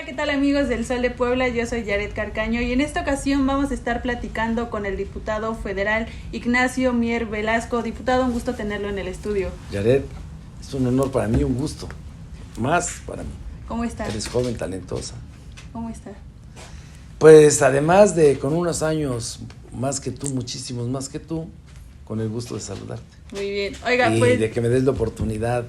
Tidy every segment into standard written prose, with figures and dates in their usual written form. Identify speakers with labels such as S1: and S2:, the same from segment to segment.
S1: ¿qué tal amigos del Sol de Puebla? Yo soy Yaret Carcaño y en esta ocasión vamos a estar platicando con el diputado federal Ignacio Mier Velasco. Diputado, un gusto tenerlo en el estudio.
S2: Yaret, es un honor para mí, un gusto, más para mí.
S1: ¿Cómo está?
S2: Eres joven, talentosa.
S1: ¿Cómo está?
S2: Pues además de con unos años más que tú, muchísimos más que tú, con el gusto de saludarte.
S1: Muy bien. Oiga,
S2: y
S1: pues...
S2: de que me des la oportunidad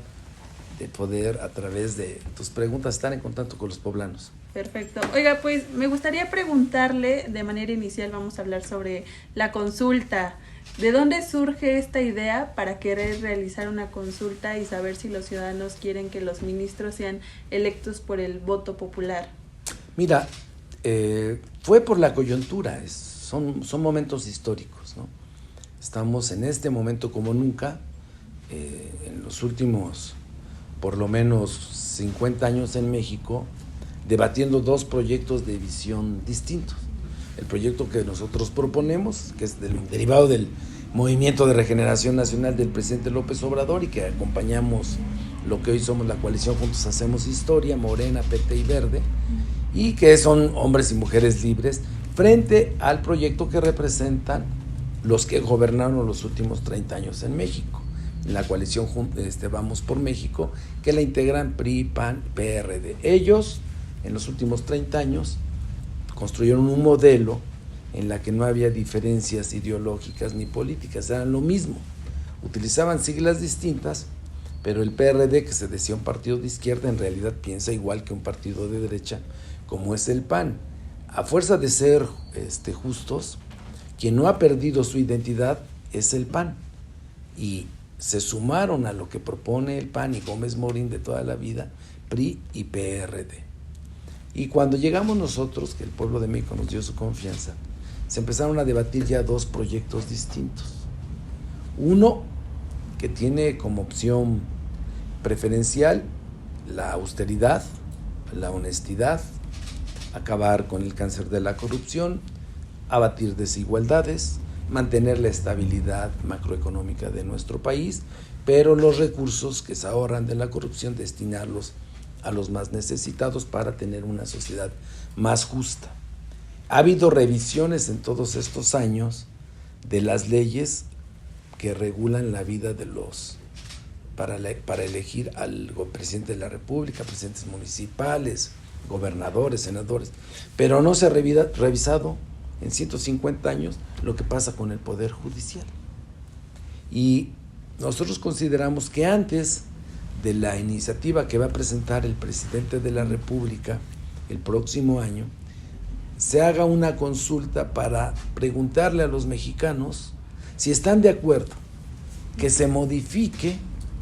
S2: de poder, a través de tus preguntas, estar en contacto con los poblanos.
S1: Perfecto. Oiga, pues me gustaría preguntarle, de manera inicial vamos a hablar sobre la consulta. ¿De dónde surge esta idea para querer realizar una consulta y saber si los ciudadanos quieren que los ministros sean electos por el voto popular?
S2: Mira, fue por la coyuntura, son momentos históricos, ¿no? Estamos en este momento como nunca, en los últimos por lo menos 50 años en México, debatiendo dos proyectos de visión distintos. El proyecto que nosotros proponemos, que es derivado del Movimiento de Regeneración Nacional del presidente López Obrador y que acompañamos lo que hoy somos la coalición Juntos Hacemos Historia, Morena, PT y Verde, y que son hombres y mujeres libres, frente al proyecto que representan los que gobernaron los últimos 30 años en México, en la coalición Vamos por México, que la integran PRI, PAN, PRD. Ellos, en los últimos 30 años, construyeron un modelo en la que no había diferencias ideológicas ni políticas, eran lo mismo. Utilizaban siglas distintas, pero el PRD, que se decía un partido de izquierda, en realidad piensa igual que un partido de derecha, como es el PAN. A fuerza de ser justos, quien no ha perdido su identidad es el PAN. Y se sumaron a lo que propone el PAN y Gómez Morín de toda la vida, PRI y PRD. Y cuando llegamos nosotros, que el pueblo de México nos dio su confianza, se empezaron a debatir ya dos proyectos distintos. Uno que tiene como opción preferencial la austeridad, la honestidad, acabar con el cáncer de la corrupción, abatir desigualdades, mantener la estabilidad macroeconómica de nuestro país, pero los recursos que se ahorran de la corrupción destinarlos a los más necesitados para tener una sociedad más justa. Ha habido revisiones en todos estos años de las leyes que regulan la vida de para elegir al presidente de la República, presidentes municipales, gobernadores, senadores, pero no se ha revisado en 150 años lo que pasa con el Poder Judicial. Y nosotros consideramos que antes de la iniciativa que va a presentar el presidente de la República el próximo año, se haga una consulta para preguntarle a los mexicanos si están de acuerdo que se modifique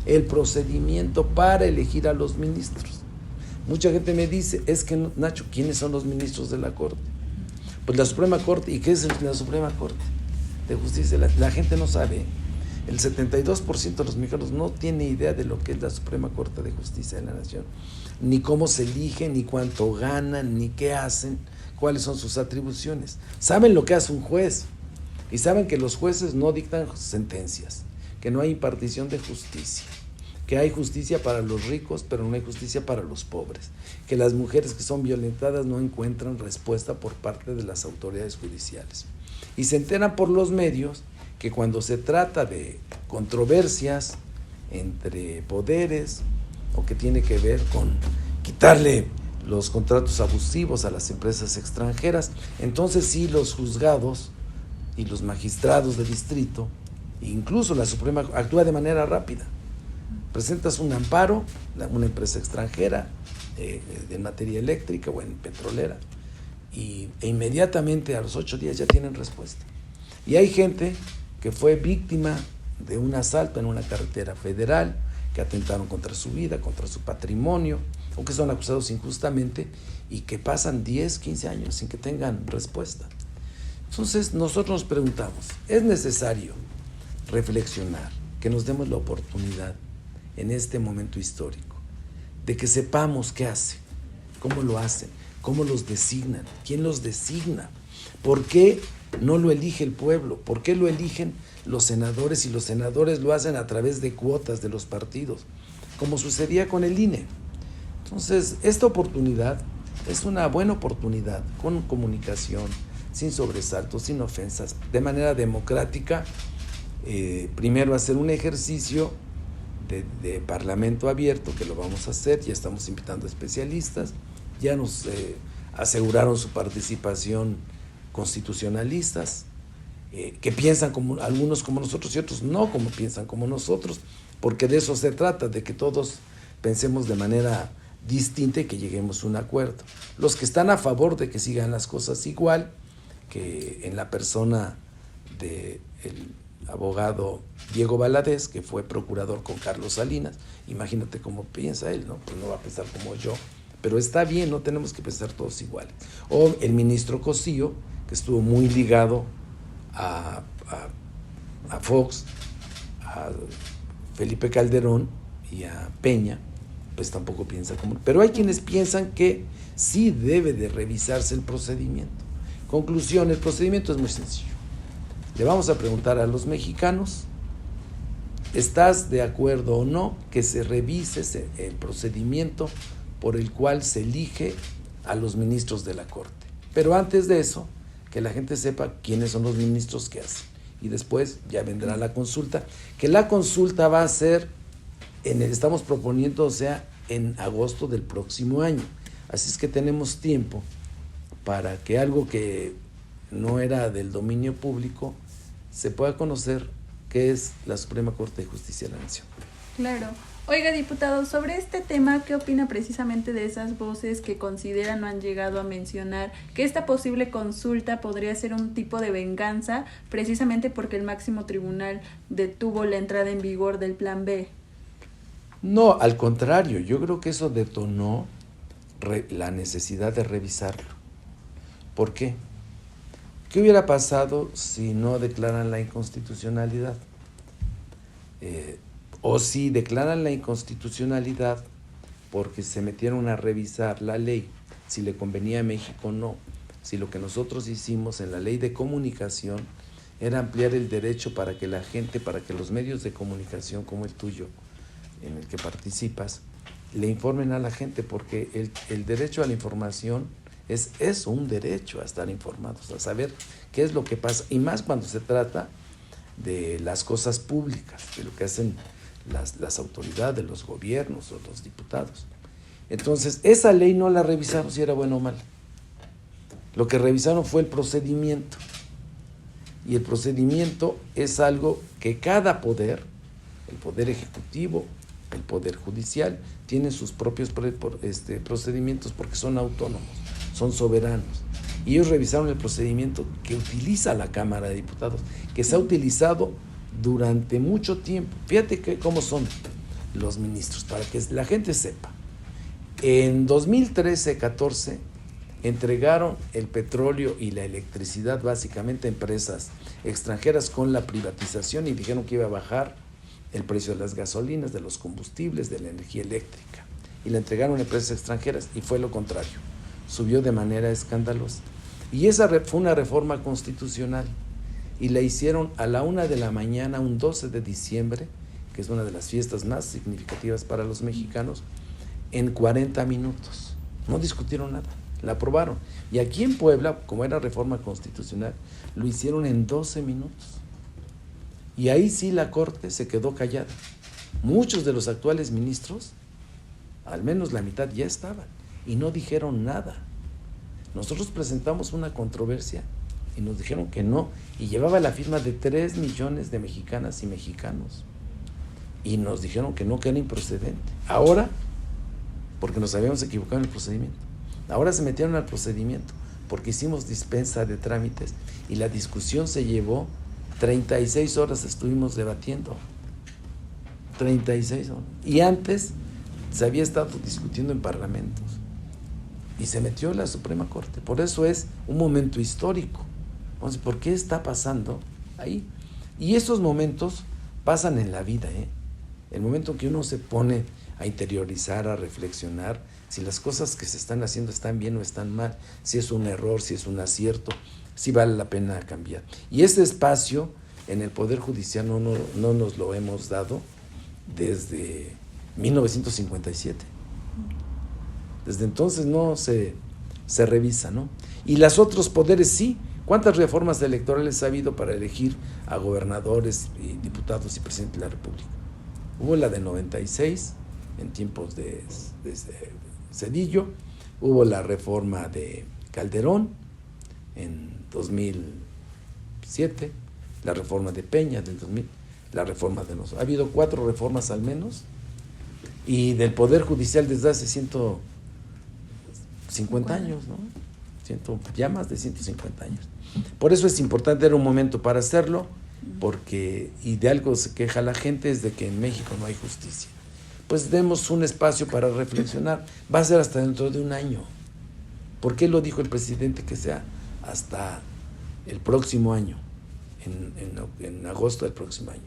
S2: el procedimiento para elegir a los ministros. Mucha gente me dice, es que Nacho, ¿quiénes son los ministros de la Corte? Pues la Suprema Corte. ¿Y qué es la Suprema Corte de Justicia? La gente no sabe. El 72% de los mexicanos no tiene idea de lo que es la Suprema Corte de Justicia de la Nación, ni cómo se eligen, ni cuánto ganan, ni qué hacen, cuáles son sus atribuciones. Saben lo que hace un juez y saben que los jueces no dictan sentencias, que no hay impartición de justicia, que hay justicia para los ricos, pero no hay justicia para los pobres, que las mujeres que son violentadas no encuentran respuesta por parte de las autoridades judiciales. Y se enteran por los medios que cuando se trata de controversias entre poderes o que tiene que ver con quitarle los contratos abusivos a las empresas extranjeras, entonces sí los juzgados y los magistrados de distrito, incluso la Suprema, actúa de manera rápida. Presentas un amparo, una empresa extranjera en materia eléctrica o en petrolera, e inmediatamente a los 8 días ya tienen respuesta. Y hay gente que fue víctima de un asalto en una carretera federal, que atentaron contra su vida, contra su patrimonio, o que son acusados injustamente y que pasan 10, 15 años sin que tengan respuesta. Entonces nosotros nos preguntamos, ¿es necesario reflexionar, que nos demos la oportunidad en este momento histórico, de que sepamos qué hacen, cómo lo hacen, cómo los designan, quién los designa, por qué no lo elige el pueblo, por qué lo eligen los senadores y los senadores lo hacen a través de cuotas de los partidos, como sucedía con el INE? Entonces, esta oportunidad Es una buena oportunidad, con comunicación, sin sobresaltos, sin ofensas, de manera democrática. Primero hacer un ejercicio de parlamento abierto, que lo vamos a hacer, ya estamos invitando especialistas, ya nos aseguraron su participación constitucionalistas, que piensan como algunos como nosotros y otros no como piensan como nosotros, porque de eso se trata, de que todos pensemos de manera distinta y que lleguemos a un acuerdo. Los que están a favor de que sigan las cosas igual, que en la persona del abogado Diego Valadez, que fue procurador con Carlos Salinas, imagínate cómo piensa él, ¿no? Pues no va a pensar como yo, pero está bien, no tenemos que pensar todos iguales. O el ministro Cosío, que estuvo muy ligado a Fox, a Felipe Calderón y a Peña, pues tampoco piensa como... Pero hay quienes piensan que sí debe de revisarse el procedimiento. Conclusión, el procedimiento es muy sencillo. Le vamos a preguntar a los mexicanos, ¿estás de acuerdo o no que se revise el procedimiento por el cual se elige a los ministros de la Corte? Pero antes de eso, que la gente sepa quiénes son los ministros que hacen. Y después ya vendrá la consulta, que la consulta va a ser, estamos proponiendo, o sea, en agosto del próximo año. Así es que tenemos tiempo para que algo que no era del dominio público se pueda conocer, que es la Suprema Corte de Justicia de la Nación.
S1: Claro. Oiga, diputado, sobre este tema, ¿qué opina precisamente de esas voces que consideran o han llegado a mencionar que esta posible consulta podría ser un tipo de venganza precisamente porque el máximo tribunal detuvo la entrada en vigor del Plan B?
S2: No, al contrario, yo creo que eso detonó la necesidad de revisarlo. ¿Por qué? ¿Qué hubiera pasado si no declaran la inconstitucionalidad? O si declaran la inconstitucionalidad porque se metieron a revisar la ley, si le convenía a México o no, si lo que nosotros hicimos en la ley de comunicación era ampliar el derecho para que la gente, para que los medios de comunicación como el tuyo, en el que participas, le informen a la gente, porque el derecho a la información es un derecho a estar informados, a saber qué es lo que pasa, y más cuando se trata de las cosas públicas, de lo que hacen las autoridades, los gobiernos o los diputados. Entonces, esa ley no la revisaron si era buena o mala. Lo que revisaron fue el procedimiento. Y el procedimiento es algo que cada poder, el poder ejecutivo, el poder judicial, tiene sus propios procedimientos porque son autónomos, son soberanos. Y ellos revisaron el procedimiento que utiliza la Cámara de Diputados, que se ha utilizado durante mucho tiempo. Fíjate cómo son los ministros, para que la gente sepa. En 2013-14 entregaron el petróleo y la electricidad básicamente a empresas extranjeras con la privatización, y dijeron que iba a bajar el precio de las gasolinas, de los combustibles, de la energía eléctrica. Y la entregaron a empresas extranjeras, y fue lo contrario. Subió de manera escandalosa. Y esa fue una reforma constitucional. Y la hicieron a la 1 de la mañana, un 12 de diciembre, que es una de las fiestas más significativas para los mexicanos, en 40 minutos. No discutieron nada, la aprobaron. Y aquí en Puebla, como era reforma constitucional, lo hicieron en 12 minutos. Y ahí sí la Corte se quedó callada. Muchos de los actuales ministros, al menos la mitad, ya estaban y no dijeron nada. Nosotros presentamos una controversia y nos dijeron que no, y llevaba la firma de 3 millones de mexicanas y mexicanos, y nos dijeron que no, que era improcedente. Ahora, porque nos habíamos equivocado en el procedimiento, ahora se metieron al procedimiento porque hicimos dispensa de trámites, y la discusión se llevó 36 horas, estuvimos debatiendo 36 horas, y antes se había estado discutiendo en parlamentos y se metió la Suprema Corte. Por eso es un momento histórico. Entonces, ¿por qué está pasando ahí? Y esos momentos pasan en la vida, El momento en que uno se pone a interiorizar, a reflexionar, si las cosas que se están haciendo están bien o están mal, si es un error, si es un acierto, si vale la pena cambiar. Y ese espacio en el Poder Judicial no nos lo hemos dado desde 1957. Desde entonces no se se revisa, ¿no? Y los otros poderes sí. ¿Cuántas reformas electorales ha habido para elegir a gobernadores y diputados y presidente de la República? Hubo la de 96, en tiempos de Zedillo, hubo la reforma de Calderón en 2007, la reforma de Peña del 2000, la reforma de nosotros. Ha habido 4 reformas al menos, y del Poder Judicial desde hace 150 años, ¿no? Ya más de 150 años. Por eso es importante, era un momento para hacerlo, porque, y de algo se queja la gente, es de que en México no hay justicia. Pues demos un espacio para reflexionar. Va a ser hasta dentro de un año. ¿Por qué lo dijo el presidente que sea hasta el próximo año, en agosto del próximo año?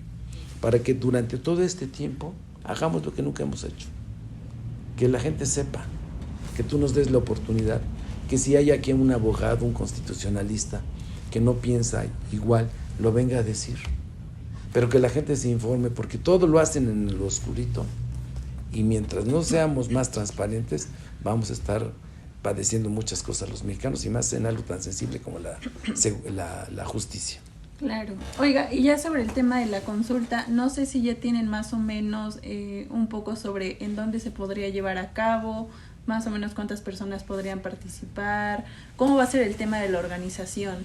S2: Para que durante todo este tiempo hagamos lo que nunca hemos hecho. Que la gente sepa, que tú nos des la oportunidad, que si hay aquí un abogado, un constitucionalista, que no piensa igual, lo venga a decir. Pero que la gente se informe, porque todo lo hacen en el oscurito, y mientras no seamos más transparentes, vamos a estar padeciendo muchas cosas los mexicanos, y más en algo tan sensible como la justicia.
S1: Claro. Oiga, y ya sobre el tema de la consulta, no sé si ya tienen más o menos un poco sobre en dónde se podría llevar a cabo, más o menos cuántas personas podrían participar, cómo va a ser el tema de la organización.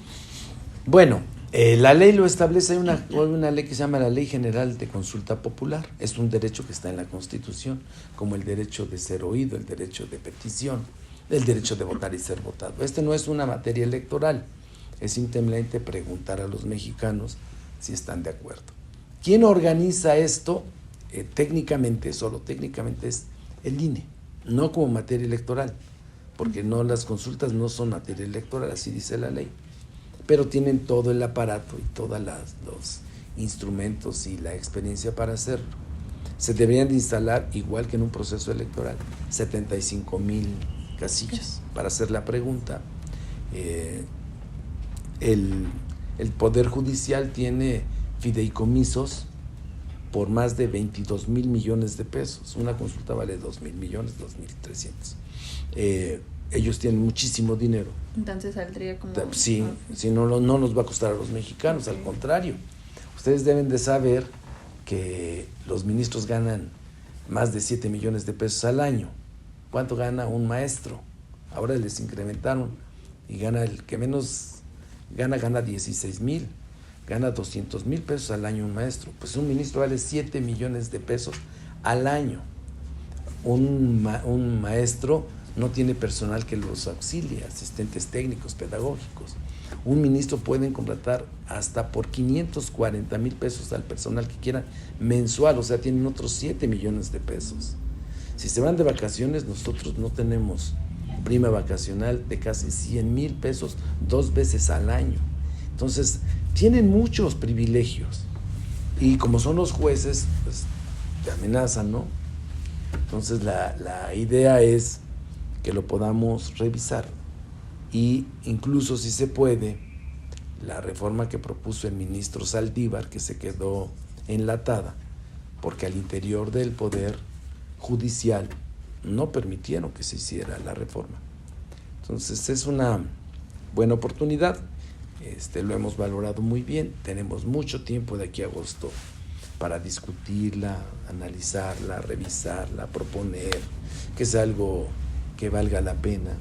S2: Bueno, la ley lo establece. Hay una ley que se llama la Ley General de Consulta Popular. Es un derecho que está en la Constitución, como el derecho de ser oído, el derecho de petición, el derecho de votar y ser votado. No es una materia electoral, es simplemente preguntar a los mexicanos si están de acuerdo. ¿Quién organiza esto? Solo técnicamente es el INE, no como materia electoral, porque no, las consultas no son materia electoral, así dice la ley, pero tienen todo el aparato y todos los instrumentos y la experiencia para hacerlo. Se deberían de instalar, igual que en un proceso electoral, 75,000 casillas para hacer la pregunta. El Poder Judicial tiene fideicomisos por más de 22,000 millones de pesos. Una consulta vale 2,000 millones, 2,300. Ellos tienen muchísimo dinero.
S1: Entonces saldría como...
S2: Sí, si no nos va a costar a los mexicanos, al contrario. Ustedes deben de saber que los ministros ganan más de 7 millones de pesos al año. ¿Cuánto gana un maestro? Ahora les incrementaron y gana el que menos gana 16,000. Gana 200,000 pesos al año un maestro. Pues un ministro vale 7 millones de pesos al año. Un maestro no tiene personal que los auxilie, asistentes técnicos, pedagógicos. Un ministro pueden contratar hasta por 540,000 pesos al personal que quieran mensual, o sea, tienen otros 7 millones de pesos. Si se van de vacaciones, nosotros no tenemos prima vacacional de casi 100,000 pesos 2 veces al año. Entonces, tienen muchos privilegios. Y como son los jueces, pues te amenazan, ¿no? Entonces, la idea es que lo podamos revisar. Y incluso, si se puede, la reforma que propuso el ministro Saldívar, que se quedó enlatada, porque al interior del Poder Judicial no permitieron que se hiciera la reforma. Entonces, es una buena oportunidad. Lo hemos valorado muy bien. Tenemos mucho tiempo de aquí a agosto para discutirla, analizarla, revisarla, proponer que sea algo que valga la pena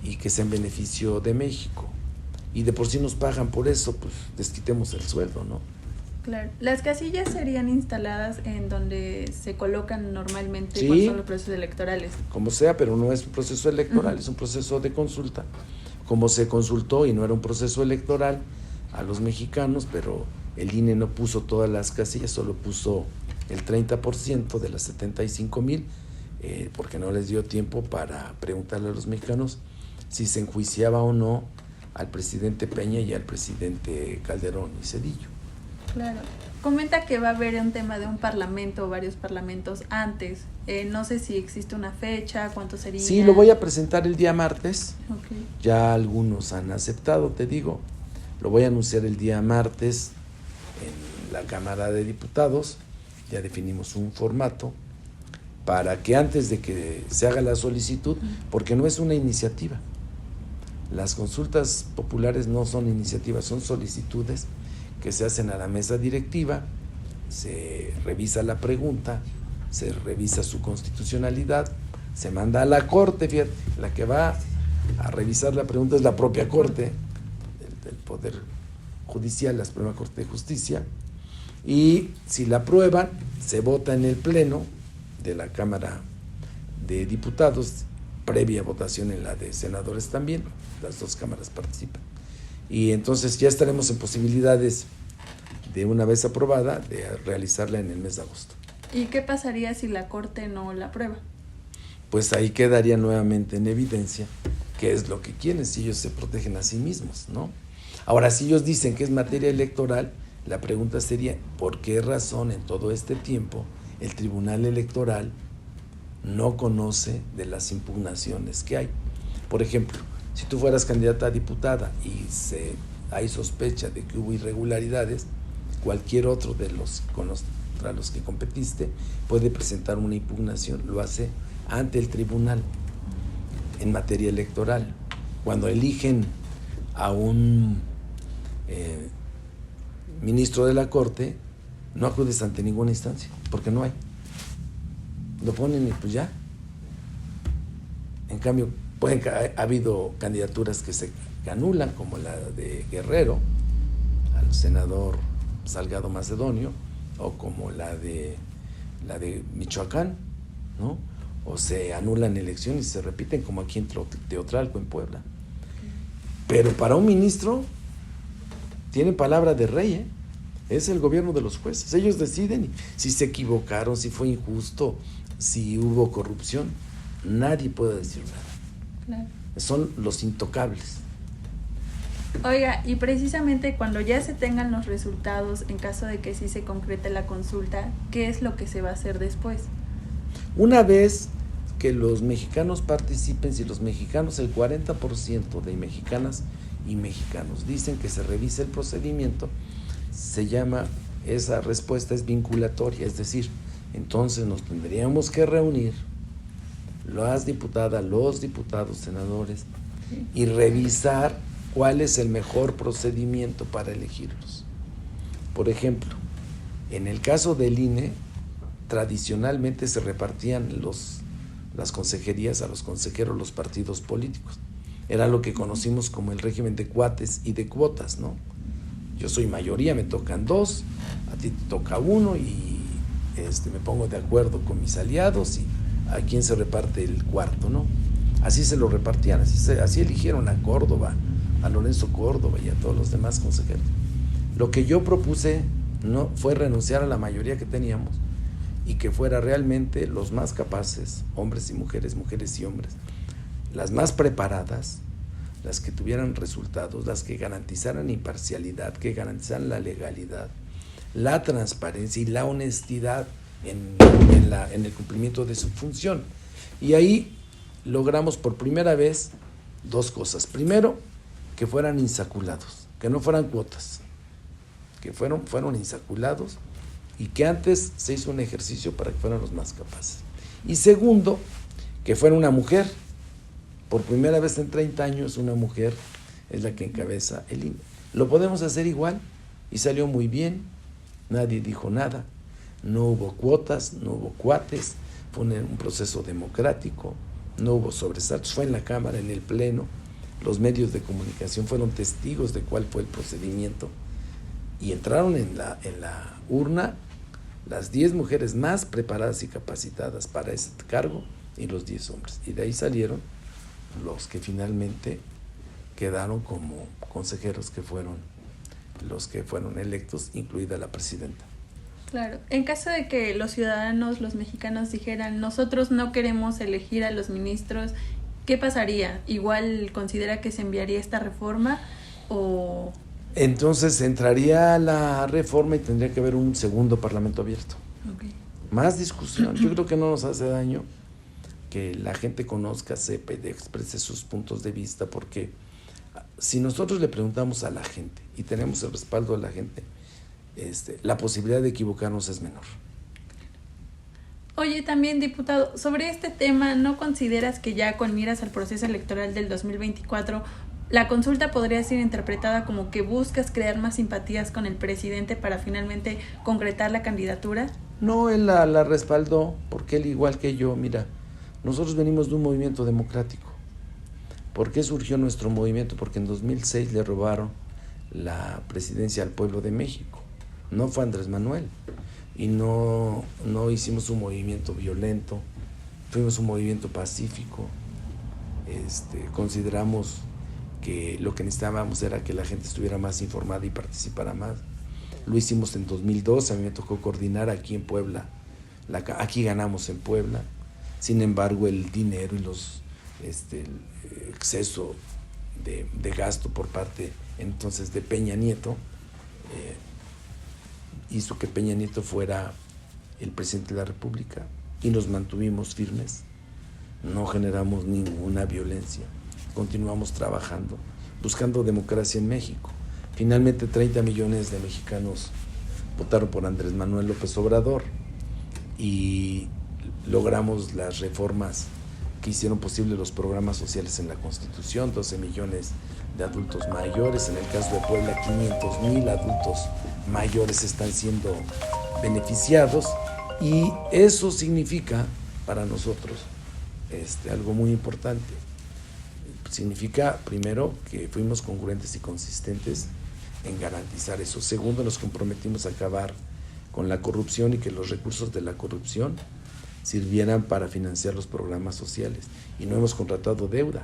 S2: y que sea en beneficio de México. Y de por sí nos pagan por eso, pues desquitemos el sueldo, ¿no?
S1: Claro. Las casillas serían instaladas en donde se colocan normalmente,
S2: sí,
S1: cuando son los procesos electorales.
S2: Como sea, pero no es un proceso electoral, es un proceso de consulta. Como se consultó y no era un proceso electoral a los mexicanos, pero el INE no puso todas las casillas, solo puso el 30% de las 75,000, porque no les dio tiempo para preguntarle a los mexicanos si se enjuiciaba o no al presidente Peña y al presidente Calderón y Zedillo.
S1: Claro. Comenta que va a haber un tema de un parlamento o varios parlamentos antes. No sé si existe una fecha, cuánto sería.
S2: Sí, lo voy a presentar el día martes.
S1: Okay.
S2: Ya algunos han aceptado, te digo. Lo voy a anunciar el día martes en la Cámara de Diputados. Ya definimos un formato para que antes de que se haga la solicitud, porque no es una iniciativa, Las consultas populares no son iniciativas, son solicitudes que se hacen a la mesa directiva, se revisa la pregunta, se revisa su constitucionalidad, se manda a la Corte, fíjate, la que va a revisar la pregunta es la propia Corte, el Poder Judicial, la Suprema Corte de Justicia, y si la aprueban, se vota en el Pleno de la Cámara de Diputados, previa votación en la de senadores también, las dos cámaras participan. Y entonces ya estaremos en posibilidades de, una vez aprobada, de realizarla en el mes de agosto.
S1: ¿Y qué pasaría si la Corte no la aprueba?
S2: Pues ahí quedaría nuevamente en evidencia qué es lo que quieren, si ellos se protegen a sí mismos, ¿no? Ahora, si ellos dicen que es materia electoral, la pregunta sería, ¿por qué razón en todo este tiempo el Tribunal Electoral no conoce de las impugnaciones que hay? Por ejemplo, si tú fueras candidata a diputada y hay sospecha de que hubo irregularidades, cualquier otro de los contra los que competiste puede presentar una impugnación, lo hace ante el tribunal en materia electoral. Cuando eligen a un ministro de la Corte, no acudes ante ninguna instancia, porque no hay. Lo ponen y pues ya. En cambio, ha habido candidaturas que se anulan, como la de Guerrero, al senador Salgado Macedonio, o como la de Michoacán, ¿no? O se anulan elecciones y se repiten, como aquí en Teotralco, en Puebla. Pero para un ministro tiene palabra de rey, ¿eh? Es el gobierno de los jueces. Ellos deciden si se equivocaron, si fue injusto, si hubo corrupción. Nadie puede decir nada.
S1: Claro.
S2: Son los intocables.
S1: Oiga, y precisamente cuando ya se tengan los resultados, en caso de que sí se concrete la consulta, ¿qué es lo que se va a hacer después?
S2: Una vez que los mexicanos participen, si los mexicanos, el 40% de mexicanas y mexicanos dicen que se revise el procedimiento, se llama, esa respuesta es vinculatoria, es decir, entonces nos tendríamos que reunir las diputadas, los diputados, senadores, y revisar cuál es el mejor procedimiento para elegirlos. Por ejemplo, en el caso del INE, tradicionalmente se repartían las consejerías a los consejeros, los partidos políticos. Era lo que conocimos como el régimen de cuates y de cuotas, ¿no? Yo soy mayoría, me tocan 2, a ti te toca 1 y me pongo de acuerdo con mis aliados y a quién se reparte el cuarto, ¿no? Así se lo repartían, así eligieron a Córdoba, a Lorenzo Córdoba y a todos los demás consejeros. Lo que yo propuse no fue renunciar a la mayoría que teníamos y que fuera realmente los más capaces, hombres y mujeres, mujeres y hombres, las más preparadas, las que tuvieran resultados, las que garantizaran imparcialidad, que garantizaran la legalidad, la transparencia y la honestidad en el cumplimiento de su función. Y ahí logramos por primera vez 2 cosas. Primero, que fueran insaculados, que no fueran cuotas, que fueron insaculados y que antes se hizo un ejercicio para que fueran los más capaces. Y segundo, que fuera una mujer. Por primera vez en 30 años una mujer es la que encabeza el INE. Lo podemos hacer igual y salió muy bien, nadie dijo nada, no hubo cuotas, no hubo cuates, fue un proceso democrático, no hubo sobresaltos, fue en la Cámara, en el Pleno, los medios de comunicación fueron testigos de cuál fue el procedimiento y entraron en la urna las 10 mujeres más preparadas y capacitadas para ese cargo y los 10 hombres. Y de ahí salieron los que finalmente quedaron como consejeros, que fueron los que fueron electos, incluida la presidenta.
S1: Claro, en caso de que los ciudadanos, los mexicanos dijeran, nosotros no queremos elegir a los ministros, ¿qué pasaría? ¿Igual considera que se enviaría esta reforma o...?
S2: Entonces entraría la reforma y tendría que haber un segundo parlamento abierto.
S1: Okay.
S2: Más discusión. Yo creo que no nos hace daño que la gente conozca, sepa y exprese sus puntos de vista, porque si nosotros le preguntamos a la gente y tenemos el respaldo de la gente, la posibilidad de equivocarnos es menor.
S1: Oye, también, diputado, sobre este tema, ¿no consideras que ya con miras al proceso electoral del 2024 la consulta podría ser interpretada como que buscas crear más simpatías con el presidente para finalmente concretar la candidatura.
S2: No, él la respaldó, porque él, igual que yo, mira, nosotros venimos de un movimiento democrático. ¿Por qué surgió nuestro movimiento? Porque en 2006 le robaron la presidencia al pueblo de México. No fue Andrés Manuel. Y no hicimos un movimiento violento, fuimos un movimiento pacífico. Consideramos que lo que necesitábamos era que la gente estuviera más informada y participara más. Lo hicimos en 2002, a mí me tocó coordinar aquí en Puebla, aquí ganamos en Puebla. Sin embargo, el dinero y el exceso de gasto por parte entonces de Peña Nieto hizo que Peña Nieto fuera el presidente de la República, y nos mantuvimos firmes, no generamos ninguna violencia, continuamos trabajando, buscando democracia en México. Finalmente 30 millones de mexicanos votaron por Andrés Manuel López Obrador y logramos las reformas que hicieron posible los programas sociales en la Constitución, 12 millones de adultos mayores, en el caso de Puebla 500,000 adultos mayores están siendo beneficiados, y eso significa para nosotros algo muy importante. Significa, primero, que fuimos congruentes y consistentes en garantizar eso. Segundo, nos comprometimos a acabar con la corrupción y que los recursos de la corrupción sirvieran para financiar los programas sociales. Y no hemos contratado deuda.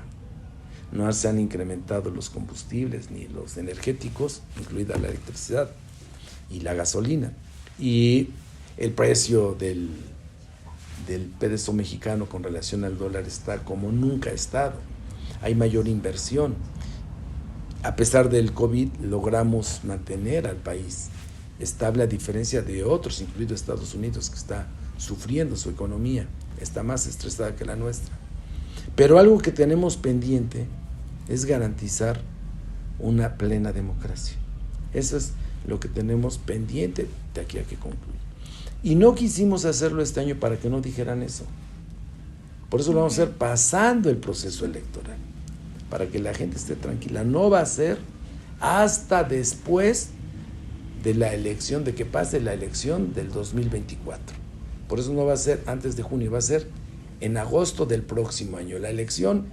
S2: No se han incrementado los combustibles ni los energéticos, incluida la electricidad y la gasolina. Y el precio del peso mexicano con relación al dólar está como nunca ha estado. Hay mayor inversión. A pesar del COVID, logramos mantener al país estable, a diferencia de otros, incluido Estados Unidos, que está sufriendo su economía, está más estresada que la nuestra. Pero algo que tenemos pendiente es garantizar una plena democracia. Eso es lo que tenemos pendiente de aquí a que concluya. Y no quisimos hacerlo este año para que no dijeran eso. Por eso lo vamos a hacer pasando el proceso electoral, para que la gente esté tranquila. No va a ser hasta después de la elección, de que pase la elección del 2024. Por eso no va a ser antes de junio, va a ser en agosto del próximo año. La elección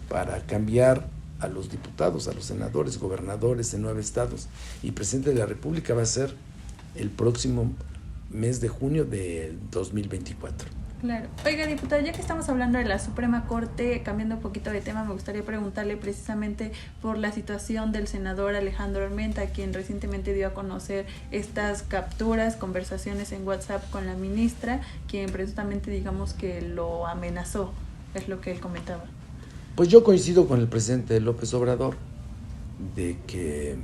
S2: para cambiar a los diputados, a los senadores, gobernadores de 9 estados y presidente de la República va a ser el próximo mes de junio del 2024.
S1: Claro. Oiga, diputado, ya que estamos hablando de la Suprema Corte, cambiando un poquito de tema, me gustaría preguntarle precisamente por la situación del senador Alejandro Armenta, quien recientemente dio a conocer estas capturas, conversaciones en WhatsApp con la ministra, quien precisamente digamos que lo amenazó, es lo que él comentaba.
S2: Pues yo coincido con el presidente López Obrador de que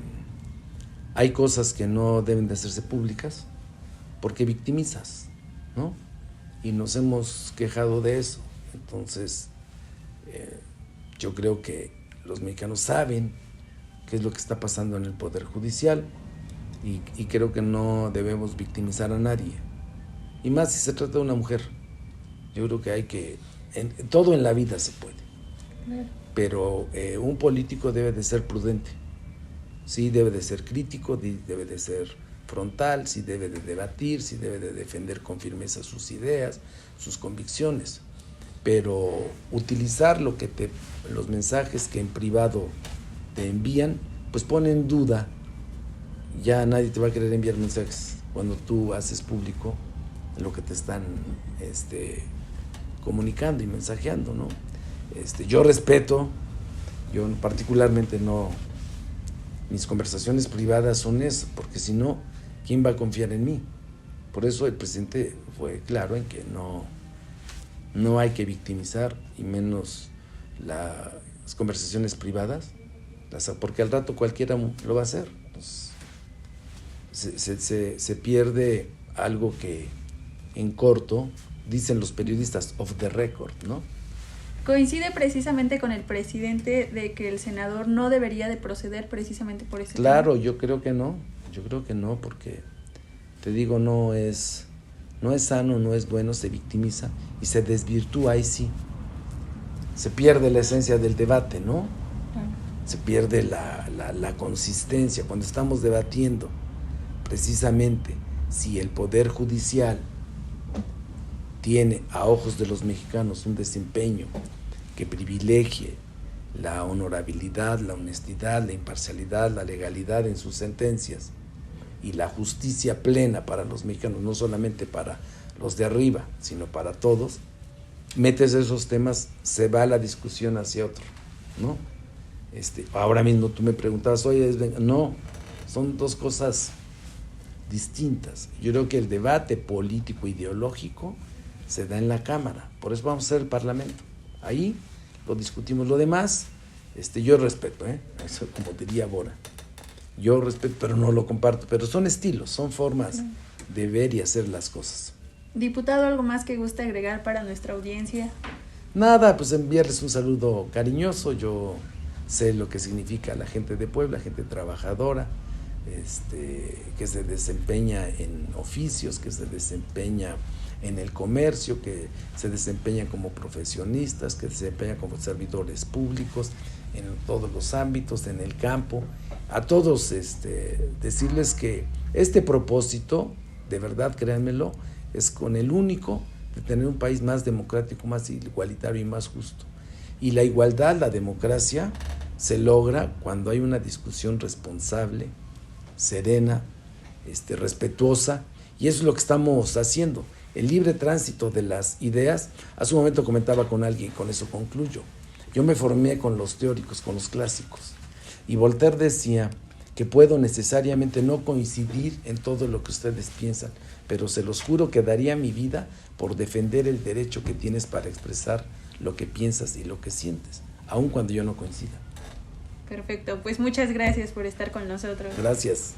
S2: hay cosas que no deben de hacerse públicas porque victimizas, ¿no? Y nos hemos quejado de eso. Entonces, yo creo que los mexicanos saben qué es lo que está pasando en el Poder Judicial y creo que no debemos victimizar a nadie. Y más si se trata de una mujer. Yo creo que hay que... todo en la vida se puede. Pero un político debe de ser prudente. Sí, debe de ser crítico, debe de ser frontal, sí debe de debatir, sí debe de defender con firmeza sus ideas, sus convicciones, pero utilizar los mensajes que en privado te envían, pues pone en duda. Ya nadie te va a querer enviar mensajes cuando tú haces público lo que te están comunicando y mensajeando, ¿no? Yo respeto, yo particularmente no, mis conversaciones privadas son eso, porque si no, ¿quién va a confiar en mí? Por eso el presidente fue claro en que no hay que victimizar, y menos las conversaciones privadas, porque al rato cualquiera lo va a hacer. Pues, se pierde algo que en corto, dicen los periodistas, off the record, ¿no?
S1: Coincide precisamente con el presidente de que el senador no debería de proceder precisamente por ese
S2: Claro,
S1: tema.
S2: yo creo que no, porque te digo, no es sano, no es bueno, se victimiza y se desvirtúa, ahí sí, se pierde la esencia del debate, ¿no? se pierde la consistencia. Cuando estamos debatiendo precisamente si el Poder Judicial tiene a ojos de los mexicanos un desempeño que privilegie la honorabilidad, la honestidad, la imparcialidad, la legalidad en sus sentencias y la justicia plena para los mexicanos, no solamente para los de arriba, sino para todos, metes esos temas, se va la discusión hacia otro, ¿no? Ahora mismo tú me preguntabas, oye, no, son dos cosas distintas. Yo creo que el debate político ideológico se da en la Cámara, por eso vamos a hacer el Parlamento. Ahí lo discutimos. Lo demás, yo respeto, eso como diría Bora. Yo respeto, pero no lo comparto. Pero son estilos, son formas de ver y hacer las cosas.
S1: Diputado, ¿algo más que guste agregar para nuestra audiencia?
S2: Nada, pues enviarles un saludo cariñoso. Yo sé lo que significa la gente de Puebla, gente trabajadora, que se desempeña en oficios, que se desempeña en el comercio, que se desempeñan como profesionistas, que se desempeñan como servidores públicos en todos los ámbitos, en el campo. A todos decirles que este propósito, de verdad, créanmelo, es con el único de tener un país más democrático, más igualitario y más justo. Y la igualdad, la democracia, se logra cuando hay una discusión responsable, serena, respetuosa, y eso es lo que estamos haciendo. El libre tránsito de las ideas. Hace un momento comentaba con alguien, con eso concluyo. Yo me formé con los teóricos, con los clásicos, y Voltaire decía que puedo necesariamente no coincidir en todo lo que ustedes piensan, pero se los juro que daría mi vida por defender el derecho que tienes para expresar lo que piensas y lo que sientes, aun cuando yo no coincida.
S1: Perfecto, pues muchas gracias por estar con nosotros.
S2: Gracias.